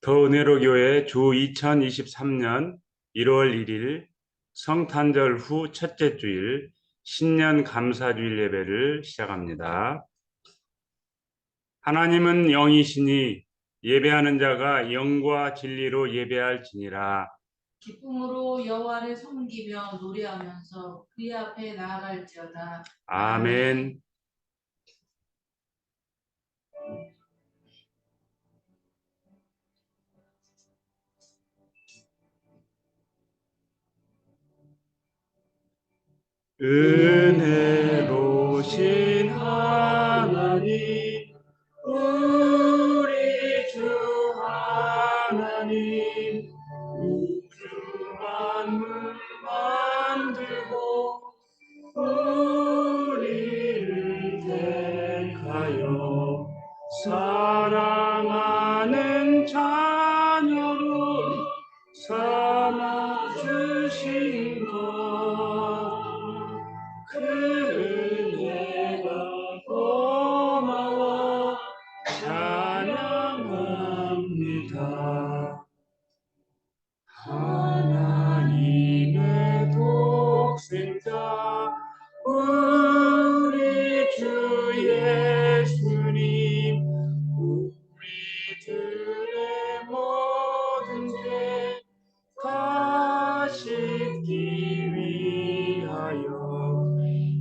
더 은혜로 교회 주 2023년 1월 1일 성탄절 후 첫째 주일 신년 감사주일 예배를 시작합니다. 하나님은 영이시니 예배하는 자가 영과 진리로 예배할지니라. 기쁨으로 여호와를 섬기며 노래하면서 그의 앞에 나아갈지어다. 아멘. 은혜로우신 하나님, 우리 주 하나님, 우주 만물 만들고 우리를 택하여 사랑하는 자녀로 삼아주신 것, 그 은혜가 고마워 찬양합니다. 하나님의 독생자 우리 주 예수님, 우리들의 모든 죄 다 씻기 위하여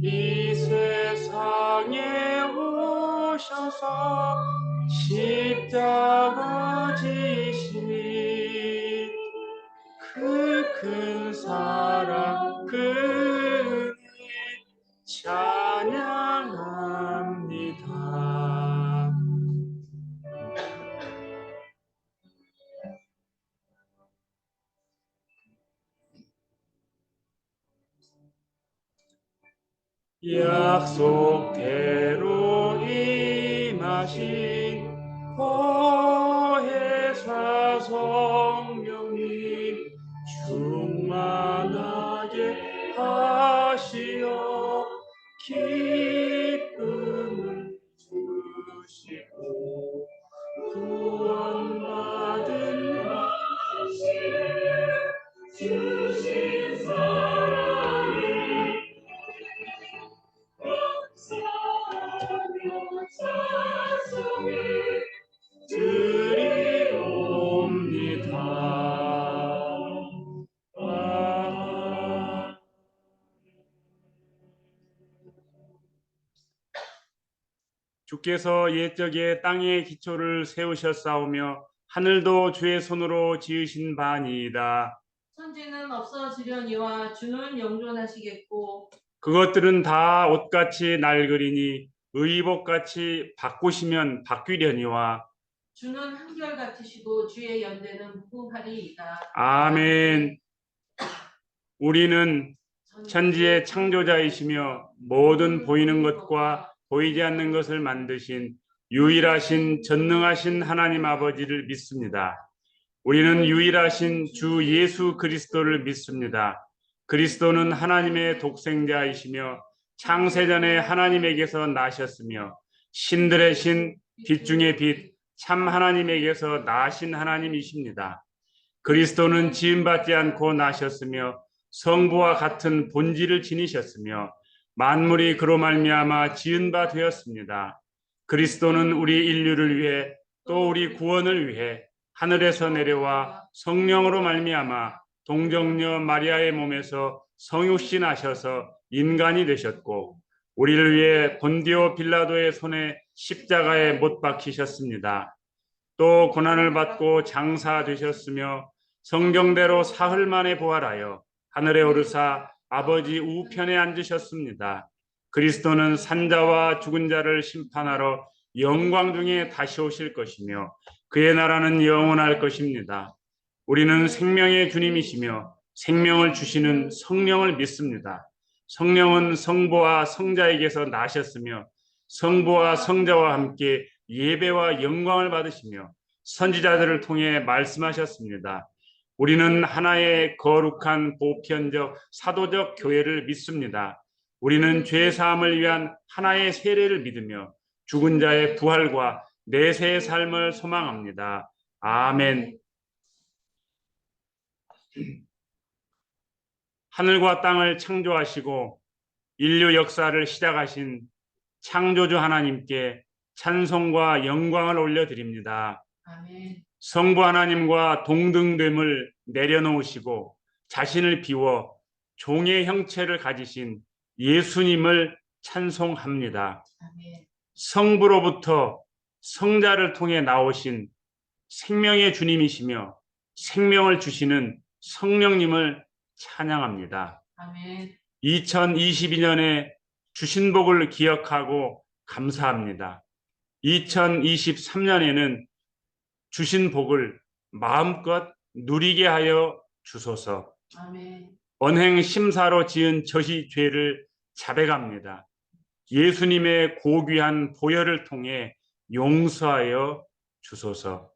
이 세상에 오셔서 십자가 지신 그 큰 사랑, 그 은혜 찬양합니다. 약속대로 임하신 보혜사 성령님, 충만하게 하시어 기쁨을 주시고 구원받은 마음씨를 주신 사랑이 찬송이 드리옵니다. 주께서 옛적에 땅의 기초를 세우셨사오며 하늘도 주의 손으로 지으신 바니이다. 천지는 없어지려니와 주는 영존하시겠고 그것들은 다 옷같이 낡으리니 의복같이 바꾸시면 바뀌려니와. 주는 한결같으시고 주의 연대는 무궁하리이다. 아멘. 우리는 천지의 창조자이시며 모든 보이는 것과 보이지 않는 것을 만드신 유일하신 전능하신 하나님 아버지를 믿습니다. 우리는 유일하신 주 예수 그리스도를 믿습니다. 그리스도는 하나님의 독생자이시며 창세전에 하나님에게서 나셨으며 신들의 신, 빛 중의 빛, 참 하나님에게서 나신 하나님이십니다. 그리스도는 지음받지 않고 나셨으며 성부와 같은 본질을 지니셨으며 만물이 그로 말미암아 지은 바 되었습니다. 그리스도는 우리 인류를 위해 또 우리 구원을 위해 하늘에서 내려와 성령으로 말미암아 동정녀 마리아의 몸에서 성육신하셔서 인간이 되셨고 우리를 위해 본디오 빌라도의 손에 십자가에 못 박히셨습니다. 또 고난을 받고 장사되셨으며 성경대로 사흘 만에 부활하여 하늘에 오르사 아버지 우편에 앉으셨습니다. 그리스도는 산자와 죽은 자를 심판하러 영광 중에 다시 오실 것이며 그의 나라는 영원할 것입니다. 우리는 생명의 주님이시며 생명을 주시는 성령을 믿습니다. 성령은 성부와 성자에게서 나셨으며 성부와 성자와 함께 예배와 영광을 받으시며 선지자들을 통해 말씀하셨습니다. 우리는 하나의 거룩한 보편적 사도적 교회를 믿습니다. 우리는 죄 사함을 위한 하나의 세례를 믿으며 죽은 자의 부활과 내세의 삶을 소망합니다. 아멘. 하늘과 땅을 창조하시고 인류 역사를 시작하신 창조주 하나님께 찬송과 영광을 올려드립니다. 아멘. 성부 하나님과 동등됨을 내려놓으시고 자신을 비워 종의 형체를 가지신 예수님을 찬송합니다. 아멘. 성부로부터 성자를 통해 나오신 생명의 주님이시며 생명을 주시는 성령님을 찬양합니다. 아멘. 2022년에 주신 복을 기억하고 감사합니다. 2023년에는 주신 복을 마음껏 누리게 하여 주소서. 아멘. 언행 심사로 지은 저희 죄를 자백합니다. 예수님의 고귀한 보혈을 통해 용서하여 주소서.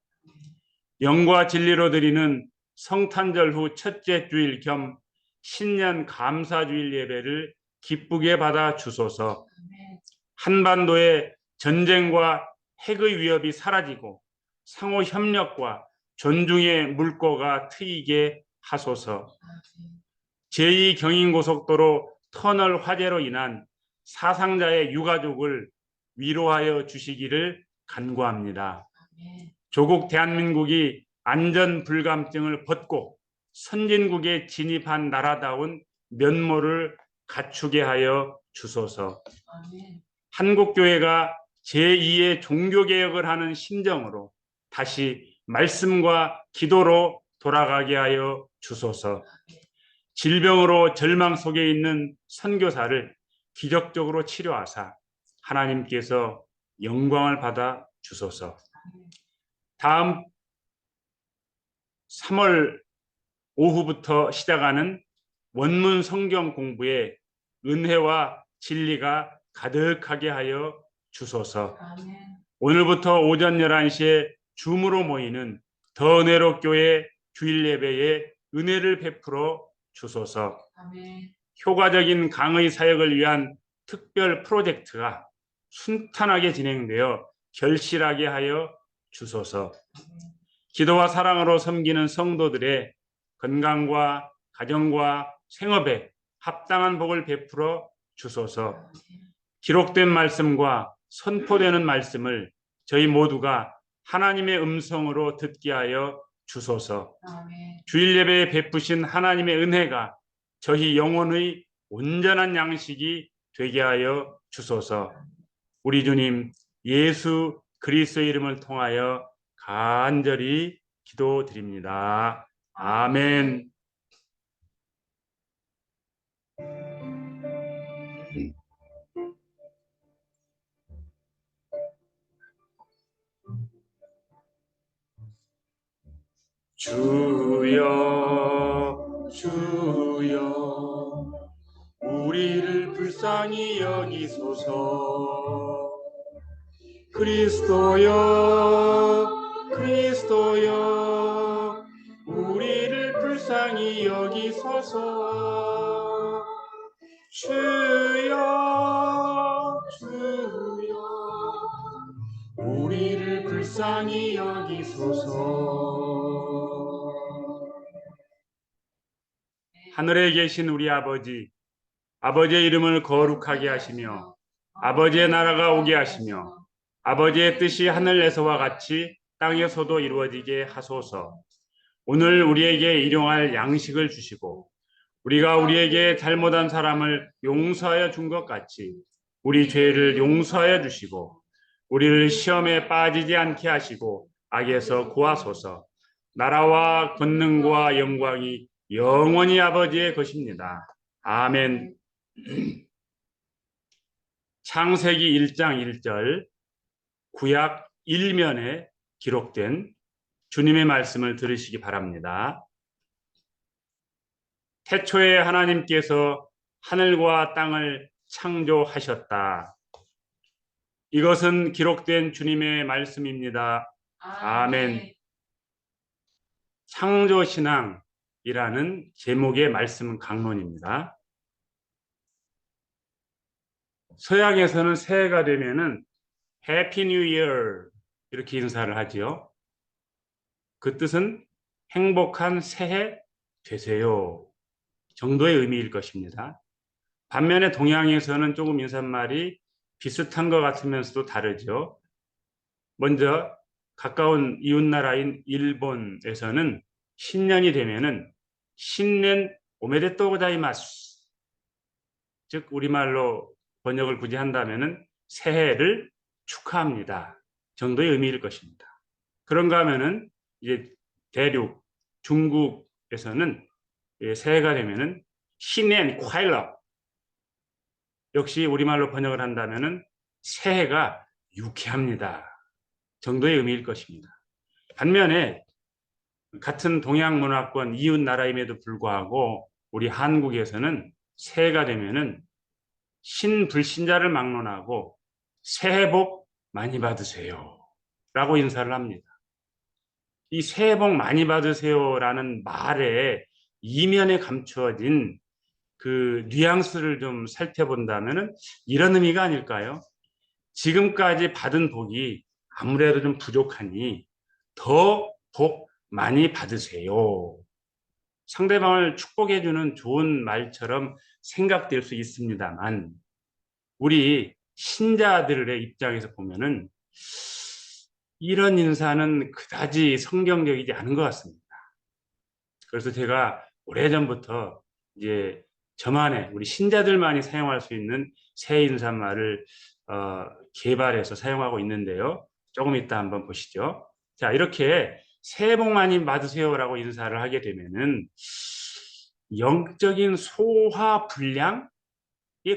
영과 진리로 드리는 성탄절 후 첫째 주일 겸 신년 감사주일 예배를 기쁘게 받아 주소서. 아멘. 한반도의 전쟁과 핵의 위협이 사라지고 상호 협력과 존중의 물꼬가 트이게 하소서. 아멘. 제2경인고속도로 터널 화재로 인한 사상자의 유가족을 위로하여 주시기를 간구합니다. 아멘. 조국 대한민국이 안전불감증을 벗고 선진국에 진입한 나라다운 면모를 갖추게 하여 주소서. 아멘. 한국교회가 제2의 종교개혁을 하는 심정으로 다시 말씀과 기도로 돌아가게 하여 주소서. 질병으로 절망 속에 있는 선교사를 기적적으로 치료하사 하나님께서 영광을 받아 주소서. 다음 3월 오후부터 시작하는 원문 성경 공부에 은혜와 진리가 가득하게 하여 주소서. 아멘. 오늘부터 오전 11시에 줌으로 모이는 더 은혜로 교회 주일 예배에 은혜를 베풀어 주소서. 아멘. 효과적인 강의 사역을 위한 특별 프로젝트가 순탄하게 진행되어 결실하게 하여 주소서. 기도와 사랑으로 섬기는 성도들의 건강과 가정과 생업에 합당한 복을 베풀어 주소서. 기록된 말씀과 선포되는 말씀을 저희 모두가 하나님의 음성으로 듣게 하여 주소서. 아멘. 주일 예배에 베푸신 하나님의 은혜가 저희 영혼의 온전한 양식이 되게 하여 주소서. 우리 주님 예수 그리스도의 이름을 통하여 간절히 기도드립니다. 아멘. 주여 주여 우리를 불쌍히 여기소서. 그리스도여 그리스도여 우리를 불쌍히 여기소서. 주여 주여 우리를 불쌍히 여기소서. 하늘에 계신 우리 아버지, 아버지의 이름을 거룩하게 하시며 아버지의 나라가 오게 하시며 아버지의 뜻이 하늘에서와 같이 땅에서도 이루어지게 하소서. 오늘 우리에게 일용할 양식을 주시고 우리가 우리에게 잘못한 사람을 용서하여 준 것 같이 우리 죄를 용서하여 주시고 우리를 시험에 빠지지 않게 하시고 악에서 구하소서. 나라와 권능과 영광이 영원히 아버지의 것입니다. 아멘. 창세기 1장 1절 구약 1면에 기록된 주님의 말씀을 들으시기 바랍니다. 태초에 하나님께서 하늘과 땅을 창조하셨다. 이것은 기록된 주님의 말씀입니다. 아멘. 창조신앙이라는 제목의 말씀 강론입니다. 서양에서는 새해가 되면은 해피 뉴 이어 이렇게 인사를 하지요. 그 뜻은 행복한 새해 되세요 정도의 의미일 것입니다. 반면에 동양에서는 조금 인사말이 비슷한 것 같으면서도 다르죠. 먼저 가까운 이웃나라인 일본에서는 신년이 되면은 신년 오메데또 고자이마스, 즉 우리말로 번역을 굳이 한다면은 새해를 축하합니다 정도의 의미일 것입니다. 그런가 하면은 이제 대륙 중국에서는 새해가 되면은 신년 콰일러, 역시 우리말로 번역을 한다면은 새해가 유쾌합니다 정도의 의미일 것입니다. 반면에 같은 동양 문화권 이웃 나라임에도 불구하고 우리 한국에서는 새해가 되면은 신불신자를 막론하고 새해 복 많이 받으세요 라고 인사를 합니다. 이 새해 복 많이 받으세요라는 말에 이면에 감추어진 그 뉘앙스를 좀 살펴본다면은 이런 의미가 아닐까요? 지금까지 받은 복이 아무래도 좀 부족하니 더 복 많이 받으세요. 상대방을 축복해주는 좋은 말처럼 생각될 수 있습니다만 우리 신자들의 입장에서 보면은 이런 인사는 그다지 성경적이지 않은 것 같습니다. 그래서 제가 오래전부터 이제 저만의 우리 신자들만이 사용할 수 있는 새 인사말을 개발해서 사용하고 있는데요. 조금 이따 한번 보시죠. 자, 이렇게 새해 복 많이 받으세요라고 인사를 하게 되면은 영적인 소화불량에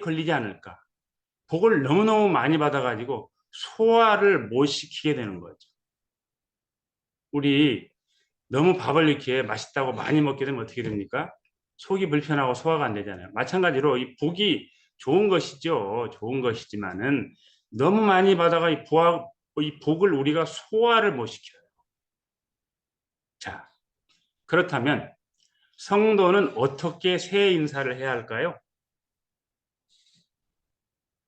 걸리지 않을까. 복을 너무너무 많이 받아가지고 소화를 못 시키게 되는 거죠. 우리 너무 밥을 이렇게 맛있다고 많이 먹게 되면 어떻게 됩니까? 속이 불편하고 소화가 안 되잖아요. 마찬가지로 이 복이 좋은 것이죠. 좋은 것이지만은 너무 많이 받아가 이 복을 우리가 소화를 못 시켜요. 자, 그렇다면 성도는 어떻게 새해 인사를 해야 할까요?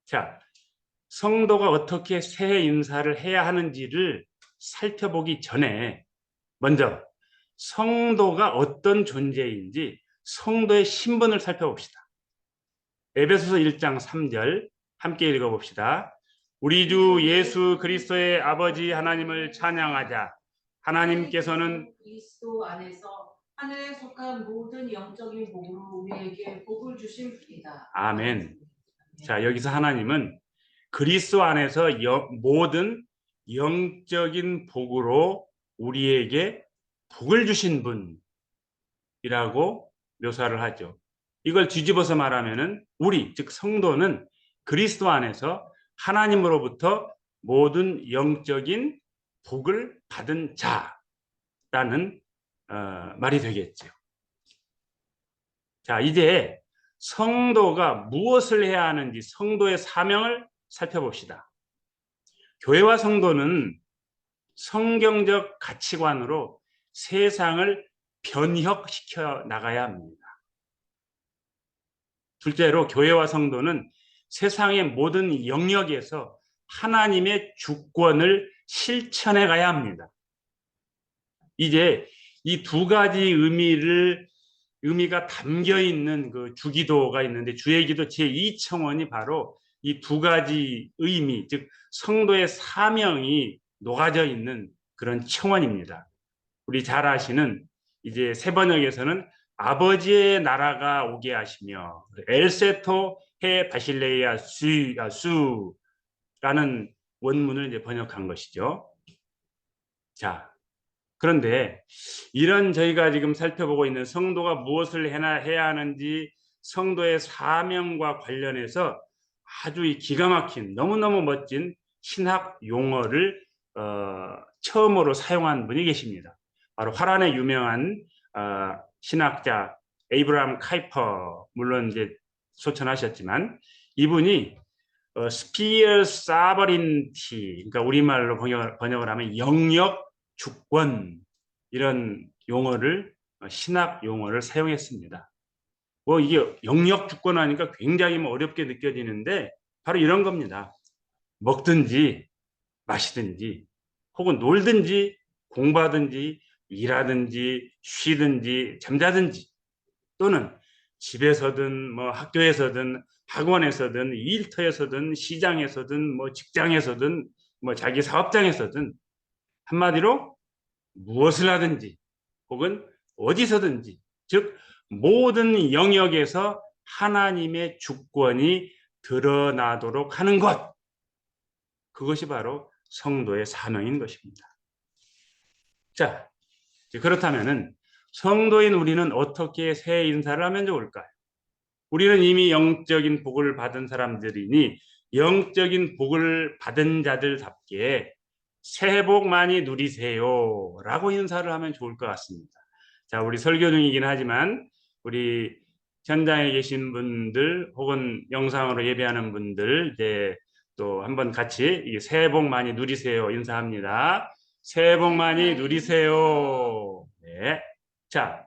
자, 성도가 어떻게 새해 인사를 해야 하는지를 살펴보기 전에 먼저 성도가 어떤 존재인지 성도의 신분을 살펴봅시다. 에베소서 1장 3절 함께 읽어봅시다. 우리 주 예수 그리스도의 아버지 하나님을 찬양하자. 하나님께서는 그리스도 안에서 하늘에 속한 모든 영적인 복으로 우리에게 복을 주신 분이다. 아멘. 자, 여기서 하나님은 그리스도 안에서 모든 영적인 복으로 우리에게 복을 주신 분이라고 묘사를 하죠. 이걸 뒤집어서 말하면은 우리, 즉 성도는 그리스도 안에서 하나님으로부터 모든 영적인 복을 받은 자라는 말이 되겠죠. 자, 이제 성도가 무엇을 해야 하는지 성도의 사명을 살펴봅시다. 교회와 성도는 성경적 가치관으로 세상을 변혁시켜 나가야 합니다. 둘째로 교회와 성도는 세상의 모든 영역에서 하나님의 주권을 실천해 가야 합니다. 이제 이 두 가지 의미가 담겨 있는 그 주기도가 있는데 주의 기도 제2청원이 바로 이 두 가지 의미, 즉 성도의 사명이 녹아져 있는 그런 청원입니다. 우리 잘 아시는 이제 새 번역에서는 아버지의 나라가 오게 하시며 엘세토 헤 바실레이아 수라는 원문을 이제 번역한 것이죠. 자, 그런데 이런 저희가 지금 살펴보고 있는 성도가 무엇을 해야 하는지 성도의 사명과 관련해서 아주 기가 막힌 너무너무 멋진 신학 용어를 처음으로 사용한 분이 계십니다. 바로 화란의 유명한 신학자 에이브라함 카이퍼, 물론 이제 소천하셨지만 이분이 스피어 사버린티, 그러니까 우리말로 번역을 하면 영역 주권, 이런 용어를 신학 용어를 사용했습니다. 뭐 이게 영역 주권 하니까 굉장히 어렵게 느껴지는데 바로 이런 겁니다. 먹든지 마시든지 혹은 놀든지 공부하든지 일하든지 쉬든지 잠자든지 또는 집에서든 뭐 학교에서든 학원에서든 일터에서든 시장에서든 뭐 직장에서든 뭐 자기 사업장에서든 한마디로 무엇을 하든지 혹은 어디서든지 즉 모든 영역에서 하나님의 주권이 드러나도록 하는 것 그것이 바로 성도의 사명인 것입니다. 자, 그렇다면은 성도인 우리는 어떻게 새해 인사를 하면 좋을까요? 우리는 이미 영적인 복을 받은 사람들이니 영적인 복을 받은 자들답게 새해 복 많이 누리세요 라고 인사를 하면 좋을 것 같습니다. 자, 우리 설교 중이긴 하지만 우리 현장에 계신 분들 혹은 영상으로 예배하는 분들 이제 또 한번 같이 새해 복 많이 누리세요 인사합니다. 새해 복 많이 누리세요. 네. 자,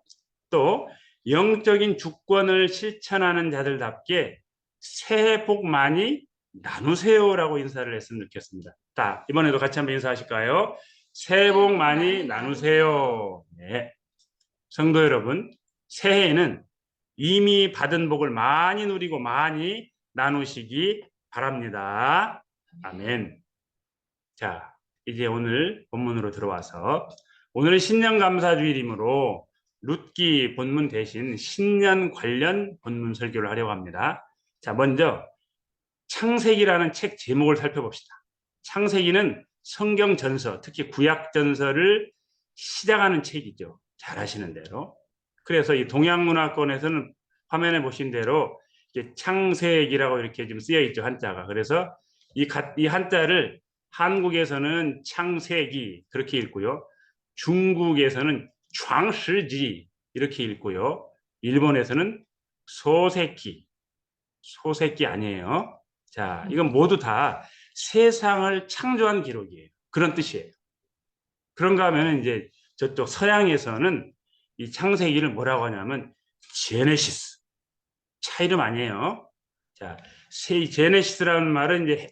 또 영적인 주권을 실천하는 자들답게 새해 복 많이 나누세요라고 인사를 했으면 좋겠습니다. 자, 이번에도 같이 한번 인사하실까요? 새해 복 많이 나누세요. 네. 성도 여러분, 새해에는 이미 받은 복을 많이 누리고 많이 나누시기 바랍니다. 아멘. 자, 이제 오늘 본문으로 들어와서 오늘은 신년 감사주일이므로 룻기 본문 대신 신년 관련 본문 설교를 하려고 합니다. 자, 먼저 창세기라는 책 제목을 살펴봅시다. 창세기는 성경 전서, 특히 구약 전서를 시작하는 책이죠. 잘 아시는 대로. 그래서 이 동양문화권에서는 화면에 보신 대로 창세기라고 이렇게 지금 쓰여 있죠, 한자가. 그래서 이 한자를 한국에서는 창세기 그렇게 읽고요. 중국에서는 창시지 이렇게 읽고요. 일본에서는 소세기 아니에요. 자, 이건 모두 다 세상을 창조한 기록이에요. 그런 뜻이에요. 그런가 하면 이제 저쪽 서양에서는 이 창세기를 뭐라고 하냐면 제네시스. 차 이름 아니에요. 자, 제네시스라는 말은 이제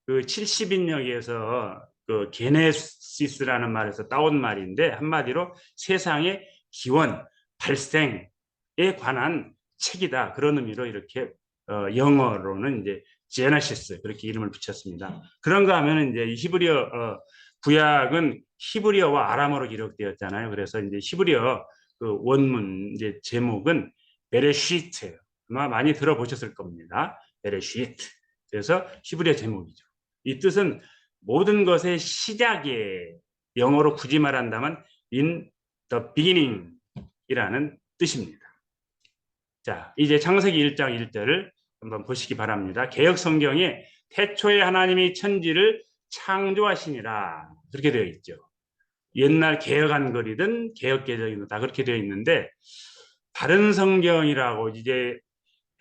그 70인역에서 그 게네시스라는 말에서 따온 말인데 한마디로 세상의 기원, 발생에 관한 책이다. 그런 의미로 이렇게 영어로는 이제 제네시스 그렇게 이름을 붙였습니다. 그런가 하면 이제 히브리어 구약은 히브리어와 아람어로 기록되었잖아요. 그래서 이제 히브리어 그 원문 이제 제목은 베레시트예요. 아마 많이 들어보셨을 겁니다. 베레시트. 그래서 히브리어 제목이죠. 이 뜻은 모든 것의 시작에 영어로 굳이 말한다면 in the beginning 이라는 뜻입니다. 자, 이제 창세기 1장 1절을 한번 보시기 바랍니다. 개역 성경에 태초에 하나님이 천지를 창조하시니라 그렇게 되어 있죠. 옛날 개역 한글이든 개역 개정이든 다 그렇게 되어 있는데 다른 성경이라고 이제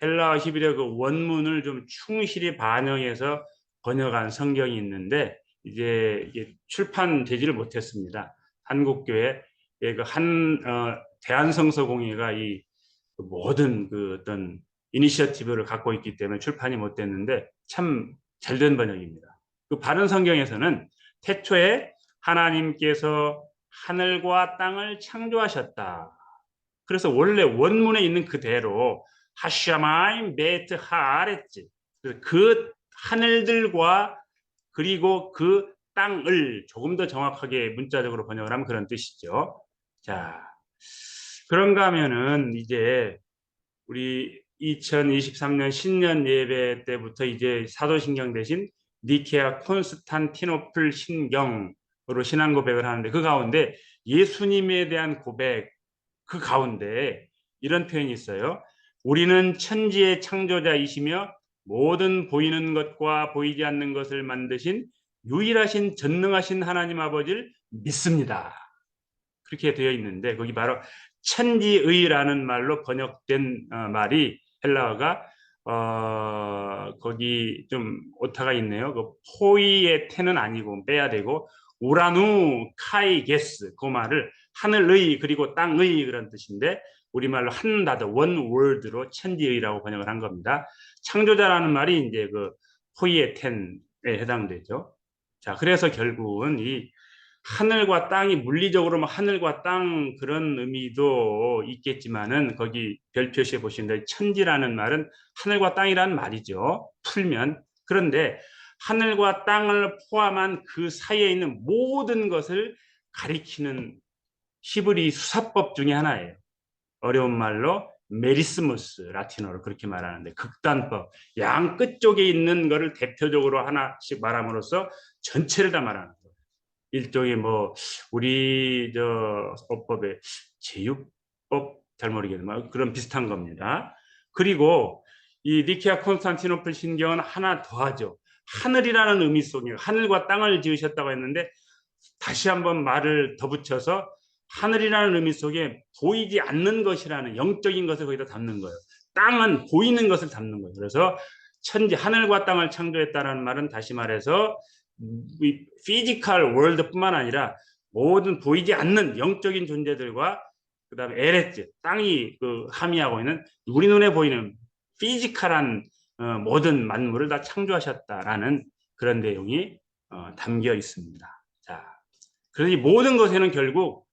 헬라어 히브리어 그 원문을 좀 충실히 반영해서 번역한 성경이 있는데 이제 출판되지를 못했습니다. 한국교회 대한성서공회가 이 모든 그 어떤 이니셔티브를 갖고 있기 때문에 출판이 못 됐는데 참 잘된 번역입니다. 그 바른 성경에서는 태초에 하나님께서 하늘과 땅을 창조하셨다. 그래서 원래 원문에 있는 그대로 하샤마임 베트 하랬지. 그 하늘들과 그리고 그 땅을 조금 더 정확하게 문자적으로 번역을 하면 그런 뜻이죠. 자, 그런가 하면은 이제 우리 2023년 신년 예배 때부터 이제 사도신경 대신 니케아 콘스탄티노플 신경으로 신앙 고백을 하는데 그 가운데 예수님에 대한 고백 그 가운데 이런 표현이 있어요. 우리는 천지의 창조자이시며 모든 보이는 것과 보이지 않는 것을 만드신 유일하신 전능하신 하나님 아버지를 믿습니다. 그렇게 되어 있는데 거기 바로 천지의라는 말로 번역된 말이 헬라어가 거기 좀 오타가 있네요. 그 포이의 테는 아니고 빼야 되고 우라누 카이게스 그 말을 하늘의 그리고 땅의 그런 뜻인데 우리말로 한 단어 원 월드로 천지의라고 번역을 한 겁니다. 창조자라는 말이 이제 그 포이의 텐에 해당되죠. 자, 그래서 결국은 이 하늘과 땅이 물리적으로 뭐 하늘과 땅 그런 의미도 있겠지만은 거기 별 표시해 보시는데 천지라는 말은 하늘과 땅이라는 말이죠. 풀면. 그런데 하늘과 땅을 포함한 그 사이에 있는 모든 것을 가리키는 히브리 수사법 중에 하나예요. 어려운 말로 메리스무스, 라틴어로 그렇게 말하는데 극단법, 양 끝쪽에 있는 것을 대표적으로 하나씩 말함으로써 전체를 다 말하는 거예요. 일종의 뭐 우리 저 법법의 제육법 잘 모르겠지만 그런 비슷한 겁니다. 그리고 이 니케아 콘스탄티노플 신경은 하나 더하죠. 하늘이라는 의미 속에 하늘과 땅을 지으셨다고 했는데 다시 한번 말을 더 붙여서 하늘이라는 의미 속에 보이지 않는 것이라는 영적인 것을 거기다 담는 거예요. 땅은 보이는 것을 담는 거예요. 그래서 천지 하늘과 땅을 창조했다는 말은 다시 말해서 피지컬 월드뿐만 아니라 모든 보이지 않는 영적인 존재들과 그다음에 에레츠 땅이 그 함의하고 있는 우리 눈에 보이는 피지컬한 모든 만물을 다 창조하셨다라는 그런 내용이 담겨 있습니다. 자, 그래서 이 모든 것에는 결국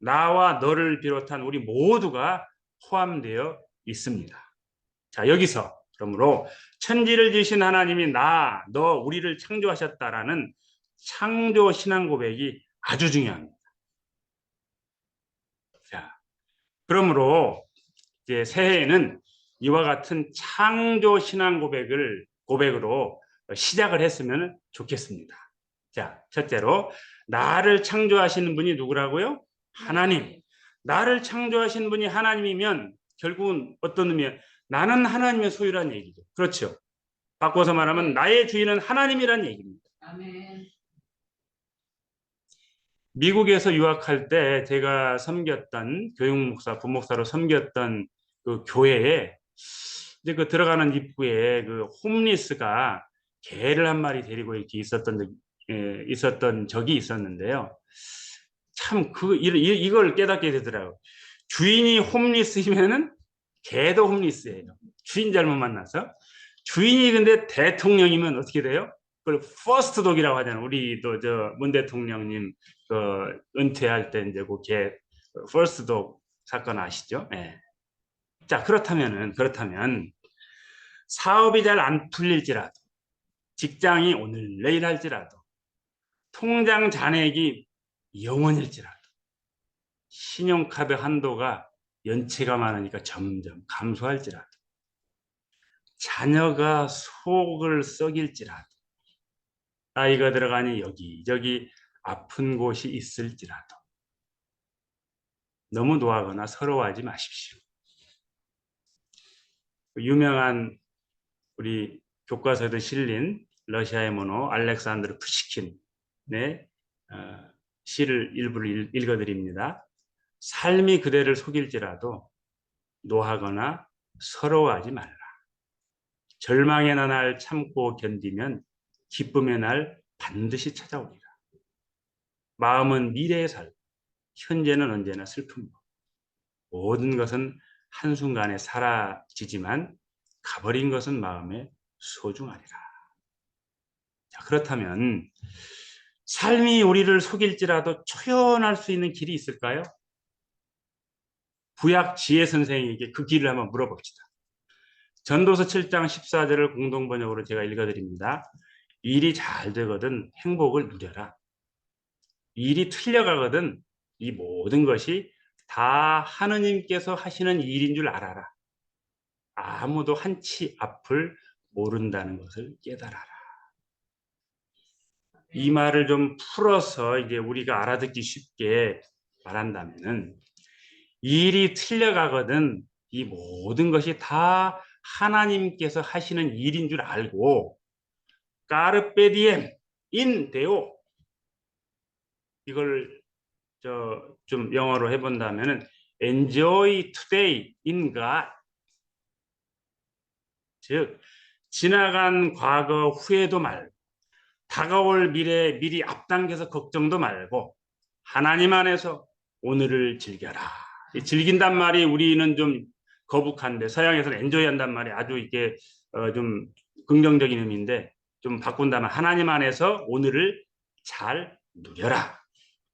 나와 너를 비롯한 우리 모두가 포함되어 있습니다. 자, 여기서 그러므로 천지를 지으신 하나님이 나, 너, 우리를 창조하셨다라는 창조 신앙 고백이 아주 중요합니다. 자, 그러므로 이제 새해에는 이와 같은 창조 신앙 고백으로 시작을 했으면 좋겠습니다. 자, 첫째로 나를 창조하시는 분이 누구라고요? 하나님. 나를 창조하신 분이 하나님이면 결국은 어떤 의미야? 나는 하나님의 소유란 얘기죠. 그렇죠. 바꿔서 말하면 나의 주인은 하나님이란 얘기입니다. 아멘. 미국에서 유학할 때 제가 섬겼던 교육목사, 부목사로 섬겼던 그 교회에 이제 그 들어가는 입구에 그 홈리스가 개를 한 마리 데리고 이렇게 있었던 적이 있었는데요. 참 이걸 깨닫게 되더라고요. 주인이 홈리스이면은 개도 홈리스예요. 주인 잘못 만나서. 주인이 근데 대통령이면 어떻게 돼요? 그걸 퍼스트 독이라고 하잖아요. 우리도 저 문 대통령님 그 은퇴할 때 이제 그개 퍼스트 독 사건 아시죠? 네. 자, 그렇다면 사업이 잘 안 풀릴지라도 직장이 오늘 내일 할지라도 통장 잔액이 0원일지라도 신용카드 한도가 연체가 많으니까 점점 감소할지라도 자녀가 속을 썩일지라도 나이가 들어가니 여기저기 아픈 곳이 있을지라도 너무 노하거나 서러워하지 마십시오. 우리 교과서에도 실린 러시아의 문호 알렉산드르 푸시킨의 시를 일부를 읽어드립니다. 삶이 그대를 속일지라도 노하거나 서러워하지 말라. 절망의 날 참고 견디면 기쁨의 날 반드시 찾아오리라. 마음은 미래에 살고 현재는 언제나 슬픔. 모든 것은 한순간에 사라지지만 가버린 것은 마음에 소중하리라. 자, 그렇다면 삶이 우리를 속일지라도 초연할 수 있는 길이 있을까요? 구약 지혜 선생에게 그 길을 한번 물어봅시다. 전도서 7장 14절을 공동번역으로 제가 읽어드립니다. 일이 잘 되거든 행복을 누려라. 일이 틀려가거든 이 모든 것이 다 하느님께서 하시는 일인 줄 알아라. 아무도 한치 앞을 모른다는 것을 깨달아라. 이 말을 좀 풀어서 이제 우리가 알아듣기 쉽게 말한다면은 일이 틀려가거든 이 모든 것이 다 하나님께서 하시는 일인 줄 알고 까르페 디엠 인 데오 이걸 좀 영어로 해본다면은 enjoy today in God 즉 지나간 과거 후회도 말고 다가올 미래 미리 앞당겨서 걱정도 말고 하나님 안에서 오늘을 즐겨라. 즐긴단 말이 우리는 좀 거북한데 서양에서는 엔조이 한단 말이 아주 이게 좀 긍정적인 의미인데 좀 바꾼다면 하나님 안에서 오늘을 잘 누려라.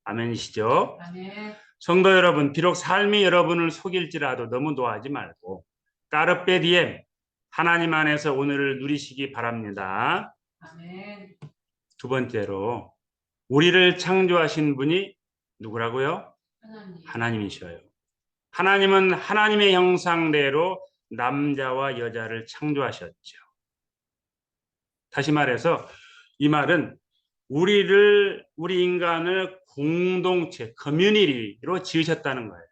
아멘이시죠? 아멘. 성도 여러분, 비록 삶이 여러분을 속일지라도 너무 노하지 말고 까르페 디엠, 하나님 안에서 오늘을 누리시기 바랍니다. 아멘. 두 번째로 우리를 창조하신 분이 누구라고요? 하나님. 하나님이셔요. 하나님은 하나님의 형상대로 남자와 여자를 창조하셨죠. 다시 말해서 이 말은 우리 인간을 공동체, 커뮤니티로 지으셨다는 거예요.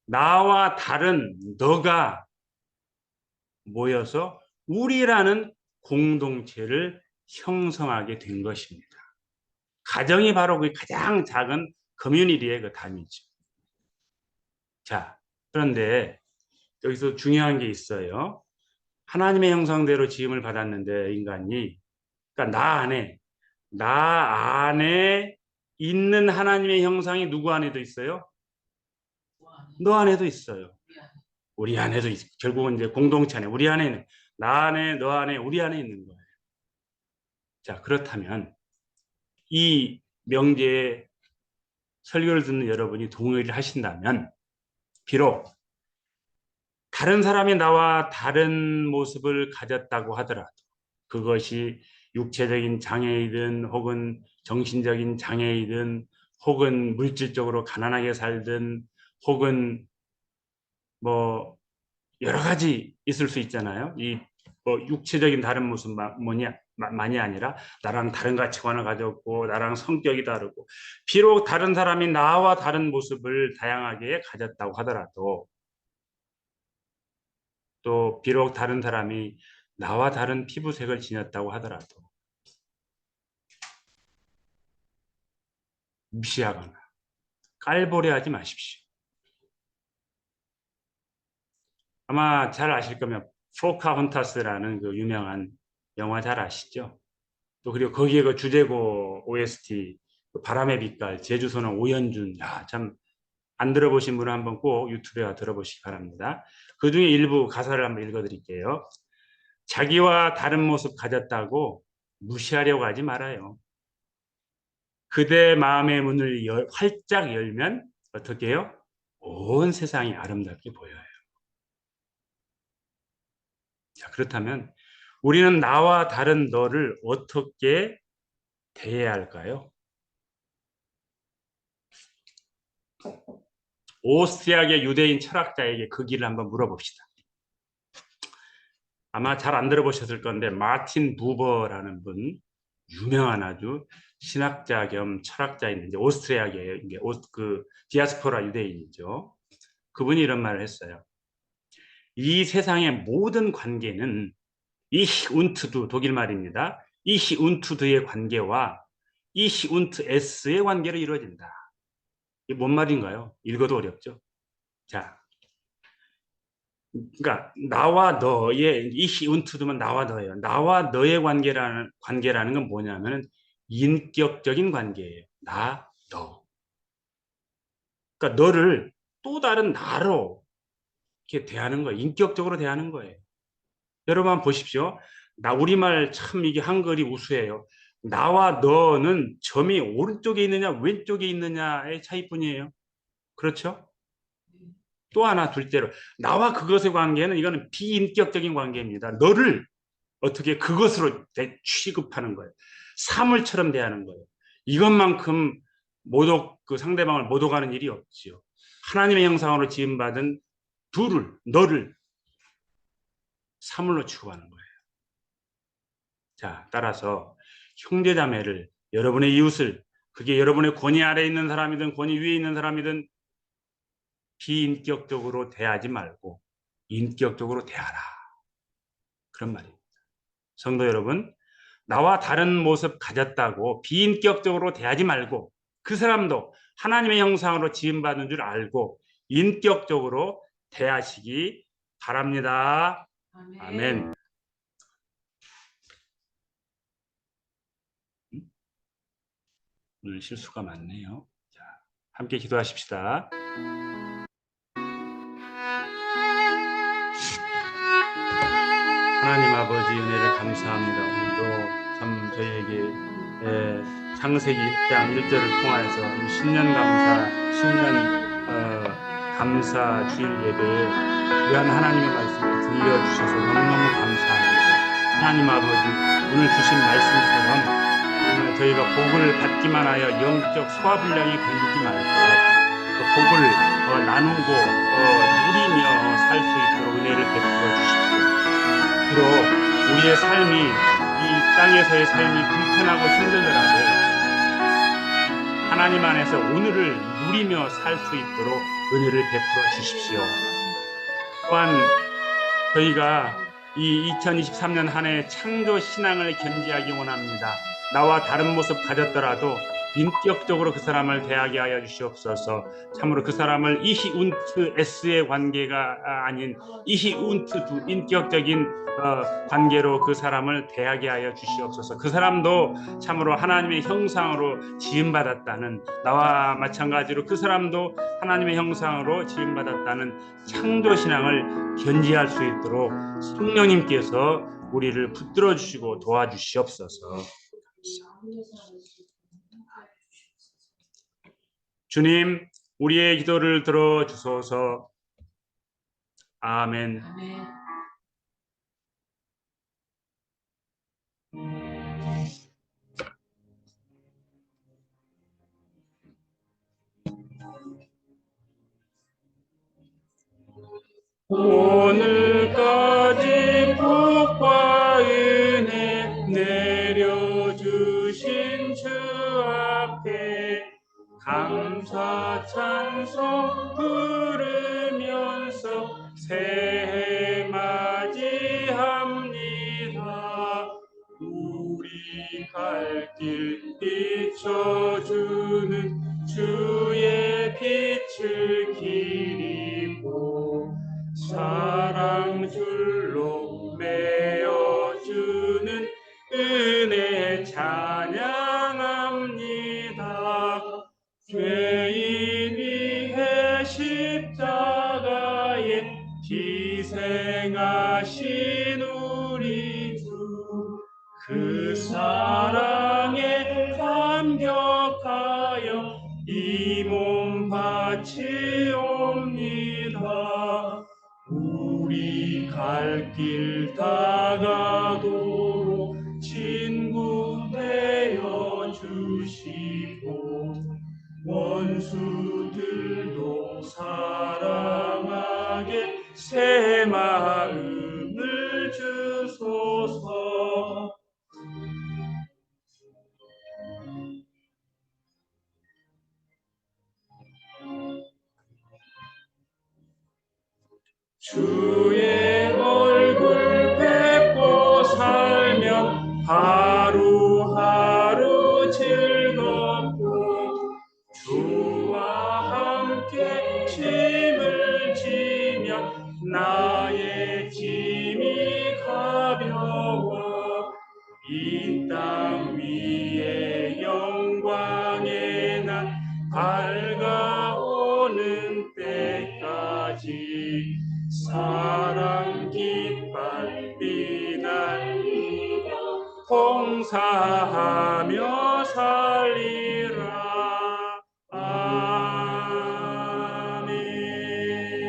나와 다른 너가 모여서 우리라는 공동체를 형성하게 된 것입니다. 가정이 바로 그 가장 작은 커뮤니티의 그 단위죠. 자, 그런데 여기서 중요한 게 있어요. 하나님의 형상대로 지음을 받았는데 인간이, 그러니까 나 안에 있는 하나님의 형상이 누구 안에도 있어요? 너 안에도 있어요. 우리 안에도 있어요. 결국은 이제 공동체 안에, 우리 안에 있는, 나 안에, 너 안에, 우리 안에 있는 거예요. 자, 그렇다면 이 명제에 설교를 듣는 여러분이 동의를 하신다면, 비록 다른 사람이 나와 다른 모습을 가졌다고 하더라도 그것이 육체적인 장애이든 혹은 정신적인 장애이든 혹은 물질적으로 가난하게 살든 혹은 뭐 여러 가지 있을 수 있잖아요. 이 뭐 육체적인 다른 만이 아니라 나랑 다른 가치관을 가졌고 나랑 성격이 다르고 비록 다른 사람이 나와 다른 모습을 다양하게 가졌다고 하더라도 또 비록 다른 사람이 나와 다른 피부색을 지녔다고 하더라도 무시하거나 깔보려하지 마십시오. 아마 잘 아실 거면 포카혼타스라는 그 유명한 영화 잘 아시죠? 또 그리고 거기에 그 주제곡 OST 그 바람의 빛깔 제주소는 오연준, 야, 참 안 들어보신 분은 한번 꼭 유튜브에 들어보시기 바랍니다. 그 중에 일부 가사를 한번 읽어드릴게요. 자기와 다른 모습 가졌다고 무시하려고 하지 말아요. 그대 마음의 문을 활짝 열면 어떻게 해요? 온 세상이 아름답게 보여요. 자, 그렇다면 우리는 나와 다른 너를 어떻게 대해야 할까요? 오스트리아계 유대인 철학자에게 그 길을 한번 물어봅시다. 아마 잘 안 들어보셨을 건데 마틴 부버라는 분, 유명한 아주 신학자 겸 철학자인데 오스트리아계예요. 이게 그 디아스포라 유대인이죠. 그분이 이런 말을 했어요. 이 세상의 모든 관계는 이히 운트두 독일 말입니다. 이히 운트드의 관계와 이히 운트 S의 관계로 이루어진다. 이게 뭔 말인가요? 읽어도 어렵죠. 자, 그러니까 나와 너의 이히 운트두면 나와 너예요. 나와 너의 관계라는 건 뭐냐면은 인격적인 관계예요. 나, 너. 그러니까 너를 또 다른 나로 이렇게 대하는 거예요. 인격적으로 대하는 거예요. 여러분 한번 보십시오. 우리말 참 이게 한글이 우수해요. 나와 너는 점이 오른쪽에 있느냐 왼쪽에 있느냐의 차이뿐이에요. 그렇죠? 또 하나 둘째로 나와 그것의 관계는 이거는 비인격적인 관계입니다. 너를 어떻게 그것으로 취급하는 거예요. 사물처럼 대하는 거예요. 이것만큼 그 상대방을 모독하는 일이 없지요. 하나님의 형상으로 지음받은 너를 사물로 취급하는 거예요. 자, 따라서 형제자매를, 여러분의 이웃을, 그게 여러분의 권위 아래에 있는 사람이든 권위 위에 있는 사람이든 비인격적으로 대하지 말고 인격적으로 대하라. 그런 말입니다. 성도 여러분, 나와 다른 모습 가졌다고 비인격적으로 대하지 말고 그 사람도 하나님의 형상으로 지음받은 줄 알고 인격적으로 대하시기 바랍니다. 아멘. 오늘 실수가 많네요. 자, 함께 기도하십시다. 하나님 아버지 은혜를 감사합니다. 오늘도 참 저희에게 창세기 1장 1절을 통하여서 이 신년 감사, 신년 감사 주일 예배에 귀한 하나님의 말씀을 들려주셔서 너무너무 감사합니다. 하나님 아버지, 오늘 주신 말씀처럼 정말 저희가 복을 받기만 하여 영적 소화불량에 걸리지 말고 그 복을 나누고 누리며 살 수 있도록 은혜를 베풀어 주십시오. 비록 우리의 삶이 이 땅에서의 삶이 불편하고 힘들더라도 하나님 안에서 오늘을 누리며 살 수 있도록 은혜를 베풀어 주십시오. 또한 저희가 이 2023년 한 해 창조 신앙을 견지하기 원합니다. 나와 다른 모습 가졌더라도 인격적으로 그 사람을 대하게 하여 주시옵소서. 참으로 그 사람을 이히 운트 S의 관계가 아닌 이히 운트 두 인격적인 관계로 그 사람을 대하게 하여 주시옵소서. 그 사람도 참으로 하나님의 형상으로 지음받았다는, 나와 마찬가지로 그 사람도 하나님의 형상으로 지음받았다는 창조신앙을 견지할 수 있도록 성령님께서 우리를 붙들어 주시고 도와주시옵소서. 주님, 우리의 기도를 들어주소서. 아멘. 아멘. 오늘까지 복과 은혜 내려주신 주 앞에 감사 찬송 부르면서 새해 맞이합니다. 우리 갈 길 비춰주는 주의 빛을 기리고 사랑 줄로 메어주는 은혜 찬양합니다. 죄인 위해 십자가에 희생하신 우리 주, 그 사랑에 감격하여 이 몸 바치옵니다. 우리 갈 길 다가도록 친구 되어 주시고 원수들도 사랑하게 새 마음을 주소서. 주의 얼굴 뵙고 살면 하루하루 즐겁고 주와 함께 짐을 지면 나의 짐이 가벼워 이 땅 위에 영광의 날 밝아오는 때까지 사랑 깃발 비날리며 봉사하며 살리라.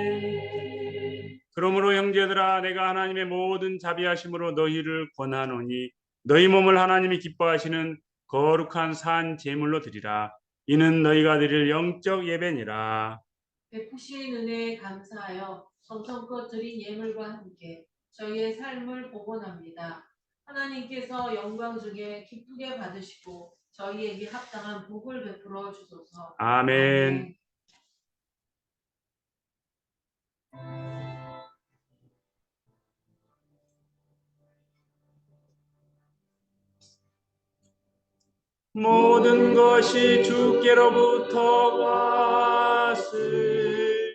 아멘. 그러므로 형제들아, 내가 하나님의 모든 자비하심으로 너희를 권하노니 너희 몸을 하나님이 기뻐하시는 거룩한 산 제물로 드리라. 이는 너희가 드릴 영적 예배니라. 베푸신 은혜에 감사하여 정성껏 드린 예물과 함께 저희의 삶을 복원합니다. 하나님께서 영광 중에 기쁘게 받으시고 저희에게 합당한 복을 베풀어 주소서. 아멘. 모든 것이 주께로부터 왔으니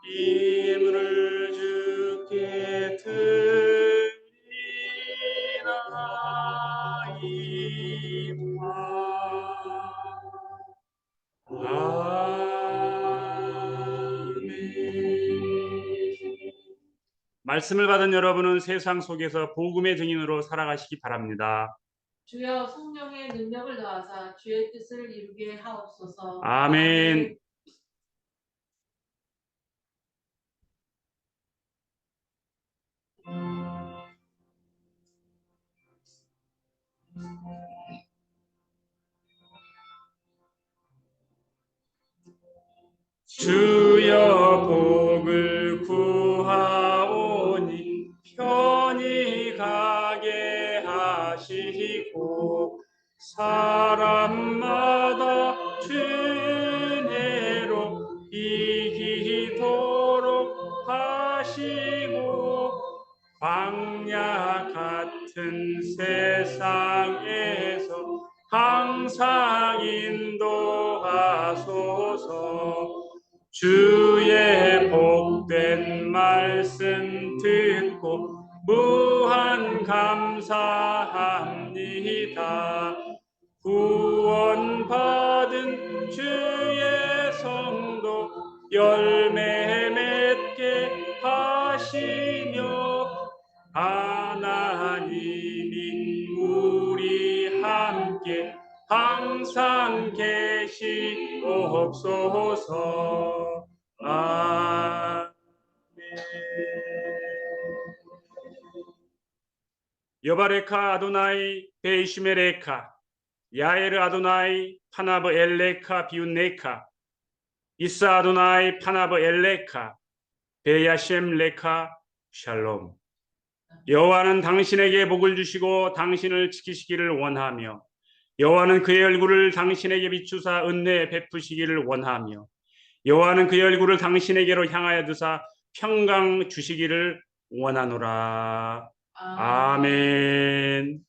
이 예물을 주께 드리나이다. 아멘. 말씀을 받은 여러분은 세상 속에서 복음의 증인으로 살아가시기 바랍니다. 주여 성령의 능력을 더하사 주의 뜻을 이루게 하옵소서. 아멘. 주여 복을 구하오니 편히 가게 하시고 사람마다 주은혜로 이기도록 하시고 광야 같은 세상에서 항상 인도하소서. 주의 복된 말씀 듣고 무한 감사합니다. 구원받은 주의 성도 열매 맺게 하시며 하나님인 우리 함께 항상 계시옵소서. 아멘. 여바레카 아도나이 베이시메레카 야에르 아도나이 파나브 엘레카 비운네카 이사 아도나이 파나브 엘레카 베야셴 레카 샬롬. 여호와는 당신에게 복을 주시고 당신을 지키시기를 원하며 여호와는 그의 얼굴을 당신에게 비추사 은혜 베푸시기를 원하며 여호와는 그의 얼굴을 당신에게로 향하여 두사 평강 주시기를 원하노라. 아멘.